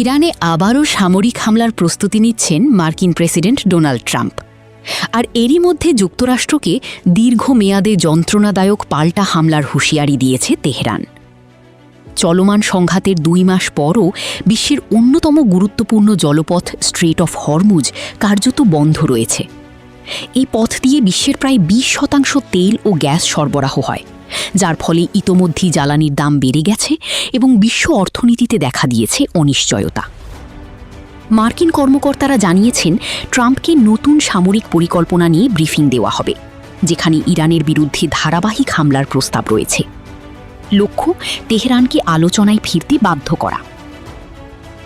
ইরানে আবারও সামরিক হামলার প্রস্তুতি নিচ্ছেন মার্কিন প্রেসিডেন্ট ডোনাল্ড ট্রাম্প। আর এরই মধ্যে যুক্তরাষ্ট্রকে দীর্ঘমেয়াদে যন্ত্রণাদায়ক পাল্টা হামলার হুঁশিয়ারি দিয়েছে তেহরান। চলমান সংঘাতের 2 মাস পরও বিশ্বের অন্যতম গুরুত্বপূর্ণ জলপথ স্ট্রেট অফ হরমুজ কার্যত বন্ধ রয়েছে। এই পথ দিয়ে বিশ্বের প্রায় 20% তেল ও গ্যাস সরবরাহ হয়, যার ফলে ইতোমধ্যেই জ্বালানির দাম বেড়ে গেছে এবং বিশ্ব অর্থনীতিতে দেখা দিয়েছে অনিশ্চয়তা। মার্কিন কর্মকর্তারা জানিয়েছেন, ট্রাম্পকে নতুন সামরিক পরিকল্পনা নিয়ে ব্রিফিং দেওয়া হবে, যেখানে ইরানের বিরুদ্ধে ধারাবাহিক হামলার প্রস্তাব রয়েছে। লক্ষ্য তেহরানকে আলোচনায় ফিরতে বাধ্য করা।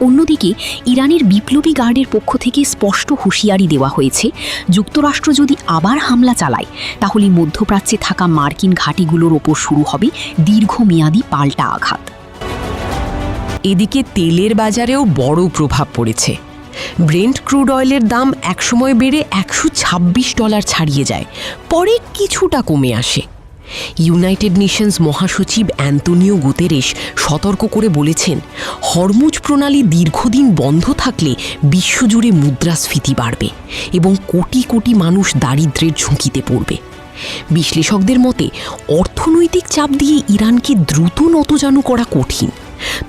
অন্যদিকে ইরানের বিপ্লবী গার্ডের পক্ষ থেকে স্পষ্ট হুঁশিয়ারি দেওয়া হয়েছে, যুক্তরাষ্ট্র যদি আবার হামলা চালায় তাহলে মধ্যপ্রাচ্যে থাকা মার্কিন ঘাঁটিগুলোর ওপর শুরু হবে দীর্ঘমেয়াদী পাল্টা আঘাত। এদিকে তেলের বাজারেও বড় প্রভাব পড়েছে। ব্রেন্ট ক্রুড অয়েলের দাম একসময় বেড়ে $126 ছাড়িয়ে যায়, পরে কিছুটা কমে আসে। ইউনাইটেড নেশনস মহাসচিব অ্যান্তোনিও গুতেরেস সতর্ক করে বলেছেন, হরমুজ প্রণালী দীর্ঘদিন বন্ধ থাকলে বিশ্বজুড়ে মুদ্রাস্ফীতি বাড়বে এবং কোটি কোটি মানুষ দারিদ্র্যের ঝুঁকিতে পড়বে। বিশ্লেষকদের মতে অর্থনৈতিক চাপ দিয়ে ইরানকে দ্রুত নতজানু করা কঠিন,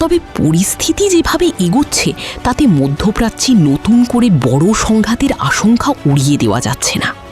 তবে পরিস্থিতি যেভাবে এগোচ্ছে তাতে মধ্যপ্রাচ্যে নতুন করে বড় সংঘাতের আশঙ্কা উড়িয়ে দেওয়া যাচ্ছে না।